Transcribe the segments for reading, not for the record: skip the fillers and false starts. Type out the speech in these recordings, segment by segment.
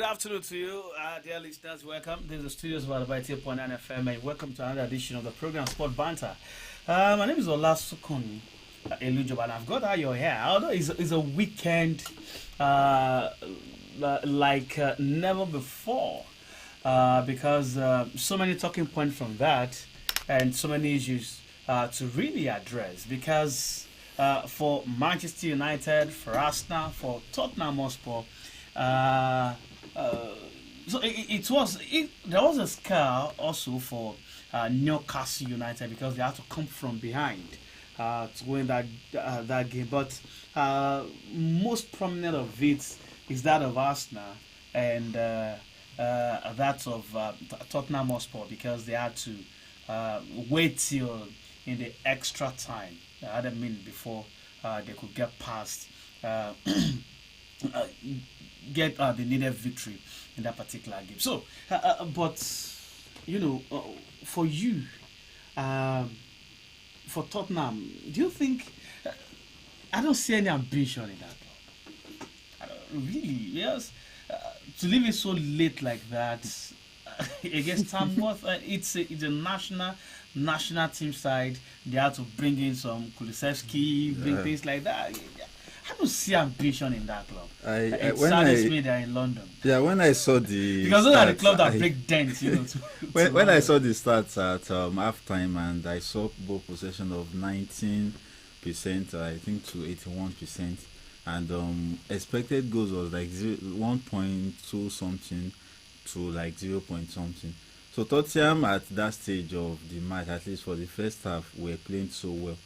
afternoon to you, dear listeners. Welcome. This is the studios of Adaba 8.9 FM, and welcome to another edition of the program Sport Banter. My name is Ola Sukun Elujoba, and I've got out your hair. Although it's a weekend like never before, because so many talking points from that, and so many issues to really address. Because for Manchester United, for Arsenal, for Tottenham Hotspur. So there was a scare also for Newcastle United because they had to come from behind to win that game. But most prominent of it is that of Arsenal and that of Tottenham Hotspur because they had to wait till in the extra time, I mean before they could get past. Get the needed victory in that particular game. So, but for you, for Tottenham, do you think? I don't see any ambition in that club. Really, yes. To leave it so late like that against Tamworth, it's a national team side. They have to bring in some Kulusevski, bring things like that. I don't see ambition in that club. It saddens me they're in London. Yeah, when I saw the because those are the clubs that break dents, when I saw the stats at half time and I saw ball possession of 19%, I think to 81%, and expected goals was like 1.2 something to like 0 point something. So Tottenham at that stage of the match, at least for the first half, were playing so well.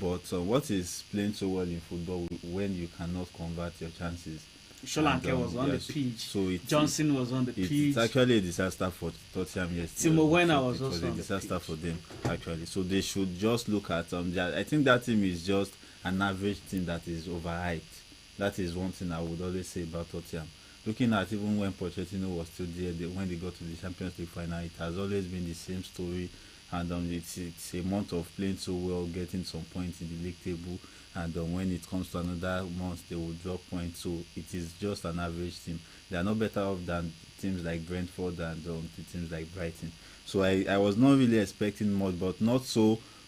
But what is playing so well in football when you cannot convert your chances? Solanke was on the pitch. So Johnson was on the pitch. It's actually a disaster for Tottenham yesterday. Timo Werner was also a disaster for them, actually. So they should just look at I think that team is just an average team that is overhyped. That is one thing I would always say about Tottenham. Looking at even when Pochettino was still there, when they got to the Champions League final, it has always been the same story. And it's a month of playing so well, getting some points in the league table, and when it comes to another month, they will drop points. So it is just an average team. They are not better off than teams like Brentford and teams like Brighton. So I was not really expecting much, but not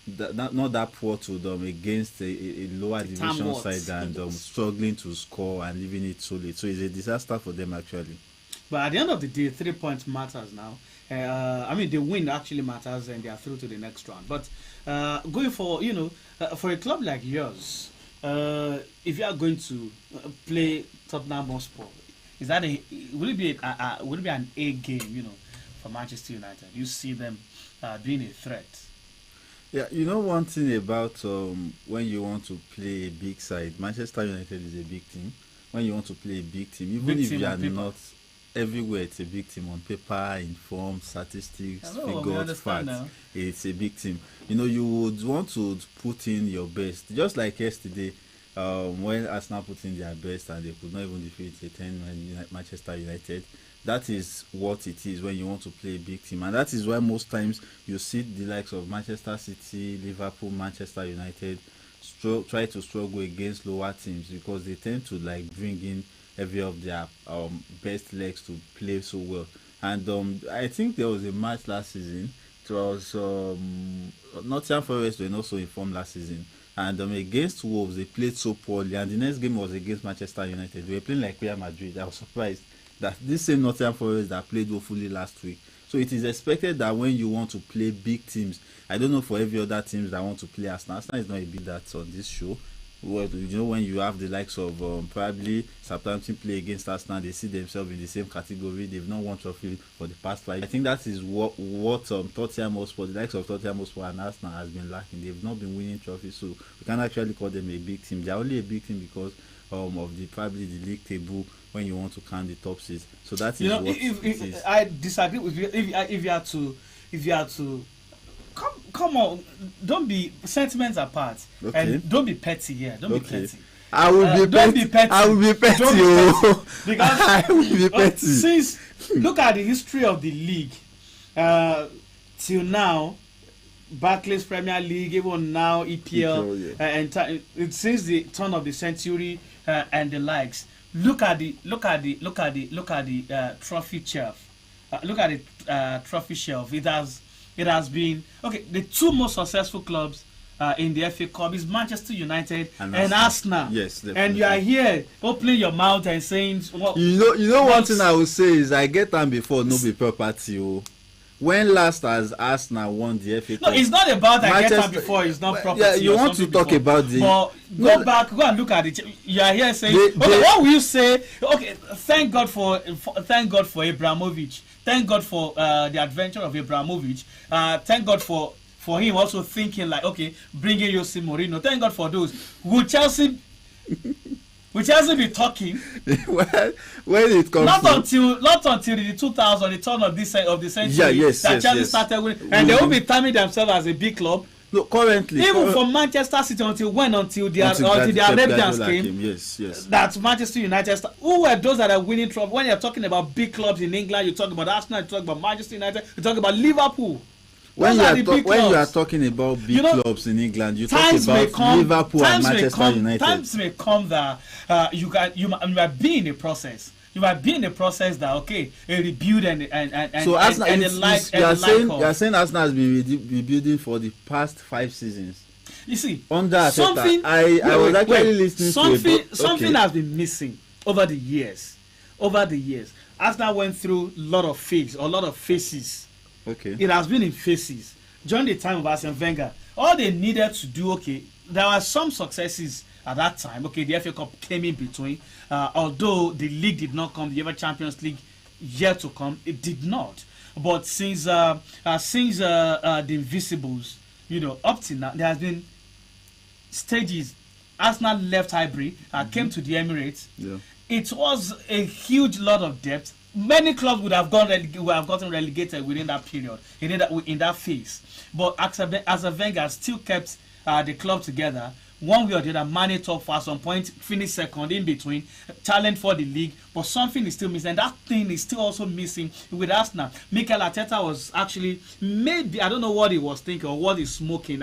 that poor to them against a lower division side and struggling to score and leaving it so late. So it's a disaster for them actually. But at the end of the day, 3 points matters now. The win actually matters and they are through to the next round. But going for, for a club like yours, if you are going to play Tottenham Hotspur, will it be an A game, for Manchester United? You see them being a threat? Yeah, one thing about when you want to play a big side, Manchester United is a big team. When you want to play a big team, even if you are not everywhere, it's a big team on paper, in form, statistics, figures, facts. It's a big team. You would want to put in your best, just like yesterday, when Arsenal put in their best and they could not even defeat a 10 Manchester United. That is what it is when you want to play a big team, and that is why most times you see the likes of Manchester City, Liverpool, Manchester United try to struggle against lower teams because they tend to bring in every of their best legs to play so well. And I think there was a match last season. It was Nottingham Forest were not so informed last season, and against Wolves they played so poorly, and the next game was against Manchester United. They were playing like Real Madrid. I was surprised that this same Nottingham Forest that played woefully last week. So it is expected that when you want to play big teams, I don't know for every other teams that want to play Arsenal is not a big that on this show. Well, when you have the likes of probably Southampton play against Arsenal, they see themselves in the same category. They've not won trophy for the past 5. I think that is what Tottenham Hotspur, the likes of Tottenham Hotspur and Arsenal has been lacking. They've not been winning trophies, so we can't actually call them a big team. They're only a big team because of probably the league table when you want to count the top seeds. So that is what it is. I disagree with you. If you are to come on, don't be sentiments apart, and don't be petty here. Don't be petty. I will be petty. I will be petty. Because I will be petty. Since look at the history of the league till now, Barclays Premier League, even now EPL, and since the turn of the century and the likes, look at the trophy shelf. Look at the trophy shelf. It has been okay. The two most successful clubs in the FA Cup is Manchester United and Arsenal. Yes, definitely. And you are here opening your mouth and saying, "What?" One thing I will say is I get them before no be property. Oh. When last has Arsenal won the FA Cup? No, it's not about I get them before. It's not property. Yeah, you want to talk about the. But go back, go and look at it. You are here saying, okay, what will you say? Okay, thank God for Abramovich. Thank God for the adventure of Abramovich. Thank God for him also thinking like, okay, bringing Jose Mourinho. Thank God for those. Will Chelsea be talking? when it comes not until the 2000, the turn of the century, that Chelsea started winning, and they will be timing themselves as a big club. No, currently, even for Manchester City until the Arabians came. Yes. That Manchester United. Who were those that are winning trophy? When you're talking about big clubs in England, you talk about Arsenal, you talk about Manchester United, you talk about Liverpool. When you are talking about big clubs in England, you talk about Liverpool and Manchester United. Times may come that you might be in a process. You might be in a process that a rebuild and so Arsenal, and you are saying Arsenal has been rebuilding for the past 5 seasons. You see, under Arteta, I was actually listening to something has been missing over the years. Arsenal went through a lot of phases. Okay. It has been in phases. During the time of Arsene Wenger, all they needed to do, there were some successes at that time. The FA Cup came in between. Although the league did not come, the UEFA Champions League yet to come, it did not. But since the Invisibles, up till now, there has been stages. Arsenal left Highbury, came to the Emirates. Yeah. It was a huge lot of depth. Many clubs would have gotten relegated within that period, in that phase. But Arsene Wenger still kept the club together. One way or the other, managed top for at some point, finished second in between, challenge for the league, but something is still missing. And that thing is still also missing with Arsenal. Mikel Arteta was actually, maybe, I don't know what he was thinking or what he's smoking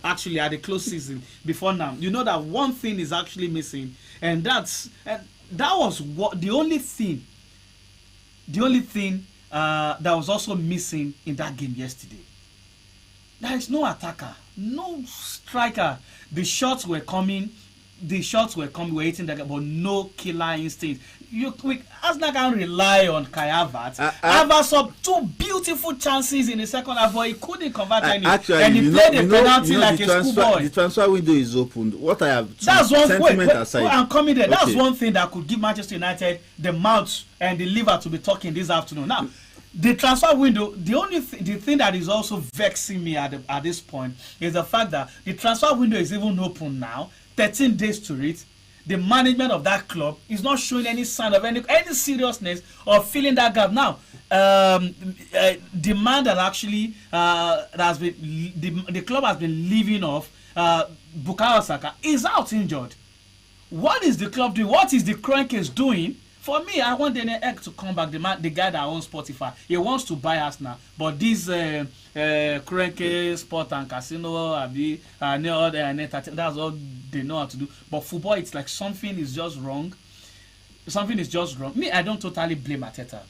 actually at the close season before now. You know that one thing is actually missing, and that was the only thing that was also missing in that game yesterday. There is no attacker, no striker. The shots were coming, we're hitting the game, but no killer instinct. Arsenal can rely on Kai Havertz. Havertz up 2 beautiful chances in the second half, but he couldn't convert any. Actually, and he played a penalty like a schoolboy. The transfer window is opened. What I have aside. I'm coming there. Okay. That's one thing that could give Manchester United the mouth and the liver to be talking this afternoon. Now, the transfer window, the thing that is also vexing me at this point is the fact that the transfer window is even open now, 13 days to it. The management of that club is not showing any sign of any seriousness or filling that gap. Now, demand that actually the club has been living off, Bukayo Saka is out injured. What is the club doing? What is the Crankers doing? For me, I want Daniel Ek to come back. The guy that owns Spotify, he wants to buy Arsenal, but this Cranky Sport and Casino, that's all they know how to do. But football, it's like something is just wrong. Me, I don't totally blame Arteta,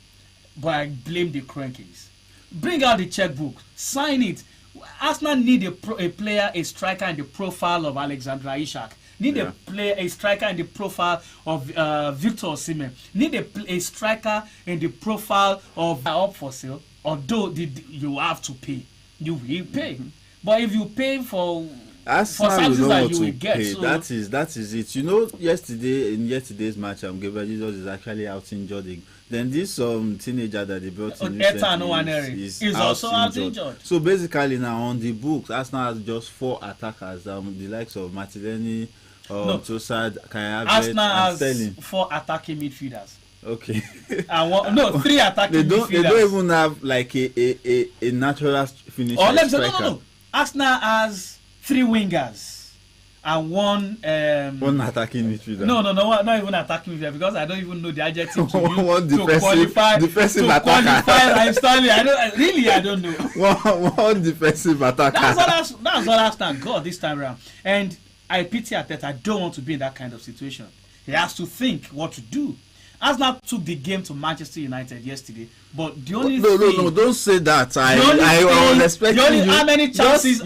but I blame the Crankies. Bring out the checkbook, sign it. Arsenal need a player, a striker in the profile of Alexander Isak. Need a striker in the profile of Victor Osimhen. Need a striker in the profile of up for sale. Although you have to pay, you will pay. But if you pay for something that you will get, so that is it. In yesterday's match, Gabriel Jesus is actually out injured. Then this teenager that they brought in is also out injured. So basically now on the books, Arsenal has just 4 attackers. The likes of Martinelli, Trossard, Kai Havertz, Arsenal has Sterling. 4 attacking midfielders. Okay. 3 attacking midfielders. They don't even have like a natural finisher. No. Arsenal has 3 wingers and 1 attacking midfielder. No, not even attacking midfielder, because I don't even know the adjective to use to qualify. Defensive attacker. I don't know. one defensive attacker. That's what Arsenal got this time around. And I pity Arteta. I don't want to be in that kind of situation. He has to think what to do. Arsenal took the game to Manchester United yesterday, but the only no, don't say that. I was expecting you. How many chances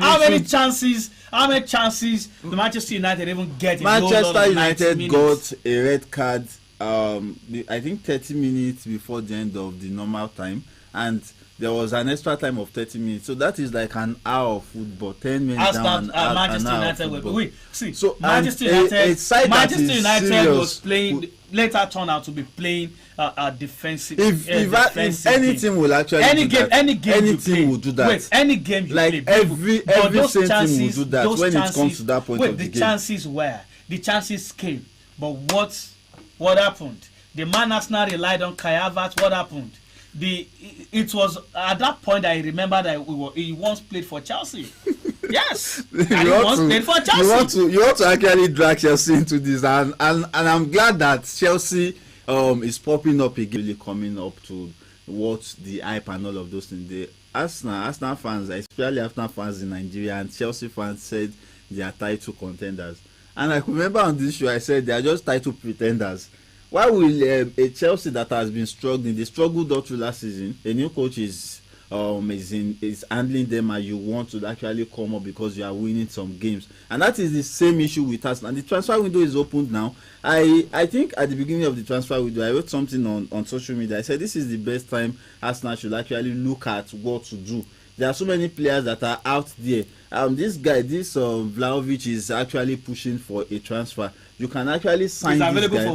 the Manchester United even get? Manchester United got a red card. I think 30 minutes before the end of the normal time, and there was an extra time of 30 minutes. So that is like an hour of football. 10 minutes down. Manchester United wait, see. So Manchester United was playing. Later turned out to be playing a defensive. If any team will actually any team will do that. Wait, any game you like play. Every same team will do that when it comes to that point of the game. The chances came, but what happened? The man Arsenal relied on Kai Havertz. What happened? It was at that point I remember that he once played for Chelsea. Yes, and he once played for Chelsea. You want to actually drag Chelsea into this, and I'm glad that Chelsea is popping up again, really coming up to what the hype and all of those things. The Arsenal fans, especially Arsenal fans in Nigeria and Chelsea fans, said they are title contenders. And I remember on this show I said they are just title pretenders. Why will a Chelsea that has been struggling, they struggled all through last season, a new coach is handling them, and you want to actually come up because you are winning some games, and that is the same issue with us. And the transfer window is opened now. I think at the beginning of the transfer window, I wrote something on social media. I said this is the best time Arsenal should actually look at what to do. There are so many players that are out there. This Vlahovic is actually pushing for a transfer. You can actually sign this guy.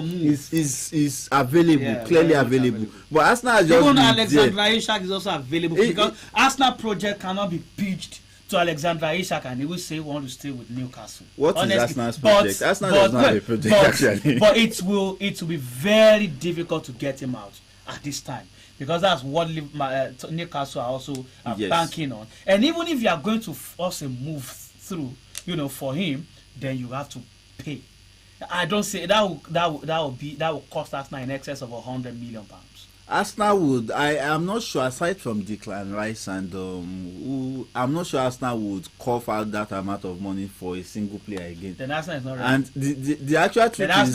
He's available, clearly available. But Arsenal has just even Alexander Isak is also available because Arsenal project cannot be pitched to Alexander Isak and he will say want to stay with Newcastle. What is Arsenal's project? Arsenal does not have a project actually. But it will be very difficult to get him out at this time. Because that's what Newcastle are also banking on. And even if you are going to force a move through, for him, then you have to pay. I don't say that will cost Arsenal in excess of £100 million. Arsenal would. I am not sure. Aside from Declan Rice and I'm not sure Arsenal would cough out that amount of money for a single player again. Then Arsenal is not ready. And the actual truth is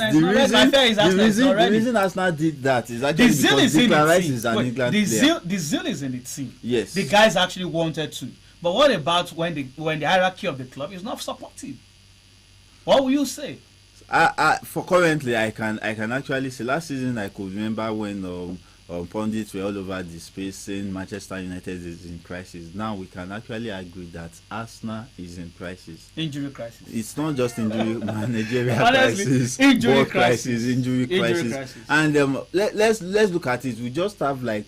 the reason Arsenal did that is actually because Declan Rice is an England player. The zeal is in the team. Yes. The guys actually wanted to. But what about when the hierarchy of the club is not supportive? What will you say? For currently, I can actually say last season I could remember when pundits were all over the space saying Manchester United is in crisis. Now we can actually agree that Arsenal is in crisis. Injury crisis. It's not just injury managerial crisis, injury crisis. And let's look at it. We just have let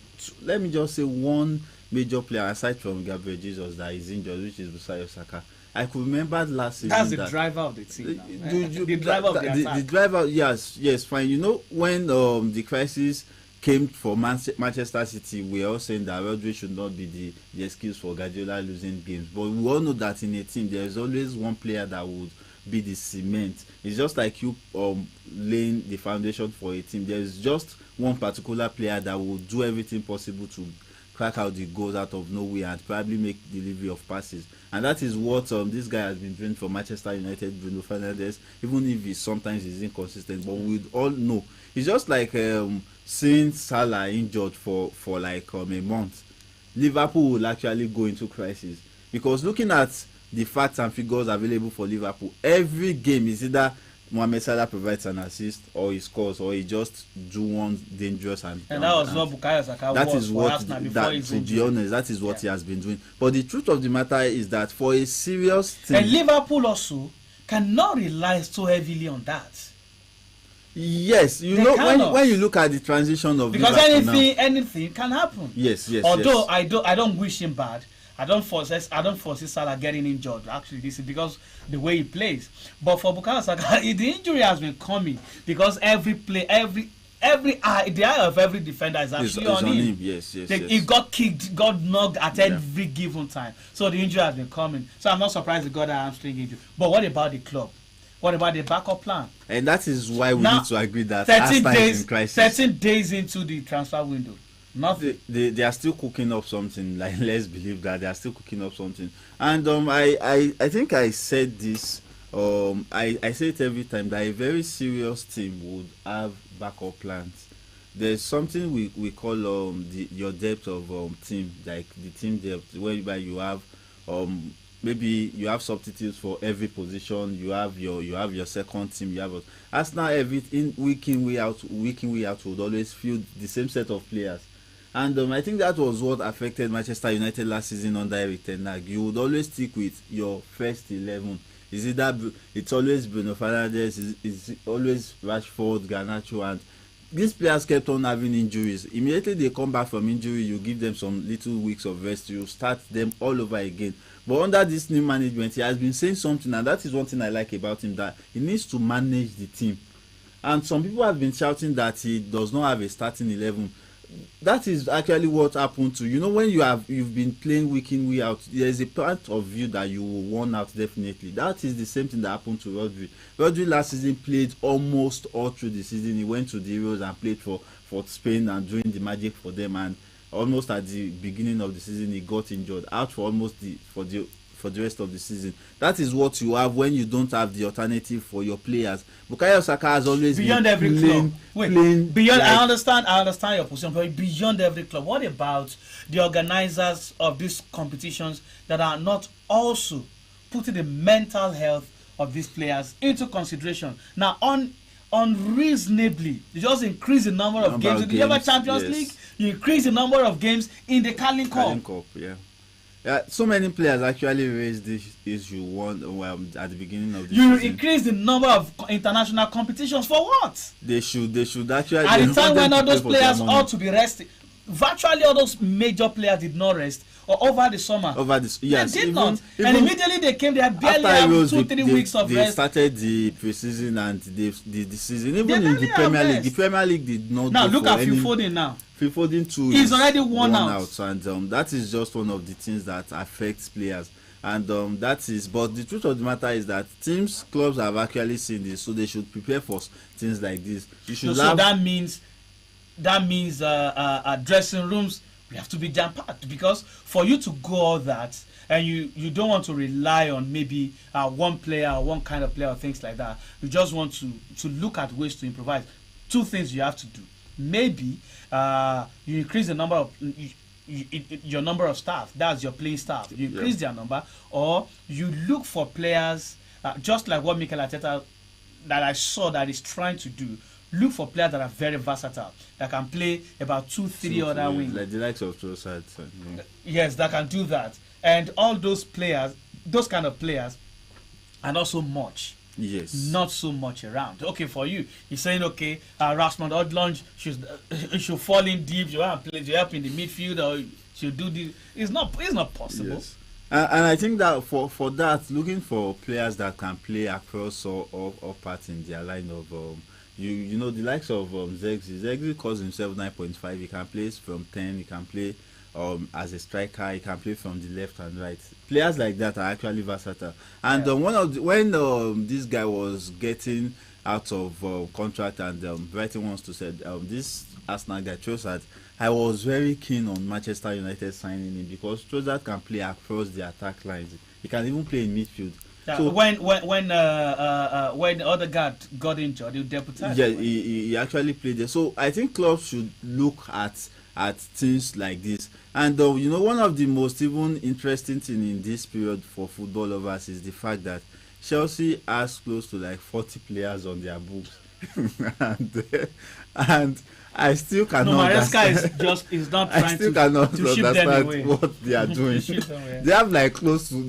me just say one major player aside from Gabriel Jesus that is injured, which is Bukayo Saka. I could remember last season. That's the driver of the team. The driver of the attack. The driver, yes, fine. When the crisis came for Manchester City, we are all saying that Rodri should not be the excuse for Guardiola losing games. But we all know that in a team, there is always one player that would be the cement. It's just like you laying the foundation for a team. There is just one particular player that will do everything possible to crack out the goals out of nowhere and probably make delivery of passes. And that is what this guy has been doing for Manchester United, Bruno Fernandes, even if he sometimes is inconsistent. But we all know. It's just like seeing Salah injured for a month. Liverpool will actually go into crisis. Because looking at the facts and figures available for Liverpool, every game is either Mohamed Salah provides an assist, or he scores, or he just do one dangerous and that was what Bukayo Saka was for Arsenal before his injury. To be honest, that is what he has been doing. But the truth of the matter is that for a serious team, and Liverpool also cannot rely so heavily on that. Yes, when you look at the transition of because Liverpool anything can happen. Yes. Although I don't wish him bad. I don't foresee Salah getting injured. Actually, this is because the way he plays. But for Bukayo Saka, the injury has been coming because the eye of every defender is actually on him. Yes. He got kicked, got knocked at every given time. So the injury has been coming. So I'm not surprised he got a hamstring injury. But what about the club? What about the backup plan? And that is why we need to agree that Arsenal is in crisis. 13 days into the transfer window. Nothing. They are still cooking up something. Let's believe that they are still cooking up something. And I think I said this I say it every time that a very serious team would have backup plans. There's something we call your depth of team, like the team depth, whereby you have maybe you have substitutes for every position. You have your second team. You have Arsenal everything week in week out would always field the same set of players. And I think that was what affected Manchester United last season under Eric Ten Hag. You would always stick with your first 11. Is it that it's always Bruno Fernandes? Is always Rashford, Garnacho, and these players kept on having injuries. Immediately they come back from injury, you give them some little weeks of rest, you start them all over again. But under this new management, he has been saying something, and that is one thing I like about him, that he needs to manage the team. And some people have been shouting that he does not have a starting 11. That is actually what happened to when you've been playing week in week out. There is a part of you that you will worn out definitely. That is the same thing that happened to Rodri. Rodri last season played almost all through the season. He went to the Euros and played for Spain and doing the magic for them, and almost at the beginning of the season he got injured, out for almost for the rest of the season. That is what you have when you don't have the alternative for your players. Bukayo Saka has always beyond been every club. Beyond, like, I understand your position, but beyond every club, what about the organizers of these competitions that are not also putting the mental health of these players into consideration? Now, unreasonably, you just increase the number of games in the UEFA Champions League. You increase the number of games in the Carling Cup. Yeah, so many players actually raised this issue at the beginning of the season. You increase the number of international competitions for what? They should actually. At the time when all those players ought to be rested, virtually all those major players did not rest over the summer. Yes, they did not. And immediately they came, they had barely have 2-3 weeks of rest. They started the preseason and the season. Even in the Premier League did not. Now look at Phil Foden now. Phil Foden too is already worn out. And that is just one of the things that affects players. And that is, but the truth of the matter is that clubs have actually seen this, so they should prepare for things like this. So that means dressing rooms we have to be jam-packed, because for you to go all that, and you don't want to rely on maybe one player or one kind of player or things like that. You just want to look at ways to improvise. Two things you have to do. Maybe you increase the number of your number of staff. That's your playing staff. You increase their number, or you look for players just like what Mikel Arteta that I saw that is trying to do. Look for players that are very versatile, that can play about 2-3 other wings, like the likes of Trossard. Yes, that can do that. And all those players, those kind of players, are not so much. Yes. Not so much around. Okay, for you, you're saying Rasmus Højlund should fall in deep. You want to play up in the midfield, or should do this. It's not possible. Yes. And I think that for that, looking for players that can play across all parts in their line of you know the likes of Zegzi calls himself 9.5. He can play from 10. He can play as a striker. He can play from the left and right. Players like that are actually versatile. And when this guy was getting out of contract, and Brighton wants to say this Arsenal guy Trossard, I was very keen on Manchester United signing him, because Trossard can play across the attack lines. He can even play in midfield. Yeah, so when the other guy got injured, he deputized. Yeah, he actually played there. So I think clubs should look at things like this. And one of the most even interesting thing in this period for football lovers is the fact that Chelsea has close to like 40 players on their books, and I still cannot. Maresca is not trying I still cannot understand what they are doing. They have like close to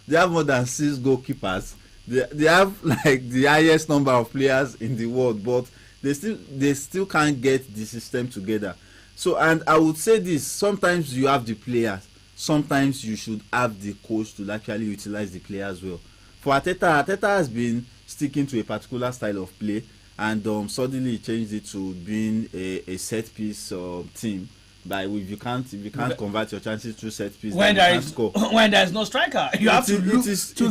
they have more than 6 goalkeepers. They have like the highest number of players in the world, but they still can't get the system together. So, and I would say this: sometimes you have the players, sometimes you should have the coach to actually utilize the players well. For Arteta has been sticking to a particular style of play, and suddenly he changed it to being a set piece team. But if you can't convert your chances through set piece, when there is no striker, you have to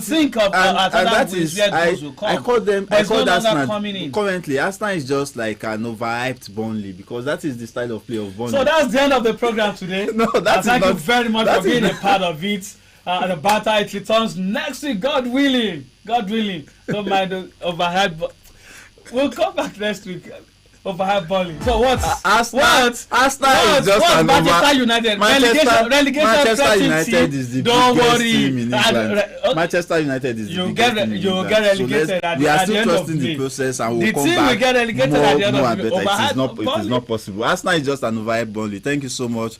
think of that is where goals will come. I call Arsenal currently. Arsenal is just like an overhyped Burnley, because that is the style of play of Burnley. So that's the end of the program today. No, that's thank you very much for being a part of it. The Banter, it returns next week, God willing. God willing. Don't mind the overhead. We'll come back next week. Overhead balling. So what's Arsenal is just Manchester United? Relegation Manchester United is the don't biggest worry. team in England. Manchester United is the biggest team in England. You'll get relegated we are still trusting the process and we'll come back will get relegated at the end more of and the better. It is overhead not possible. Arsenal is just an overhead balling. Thank you so much.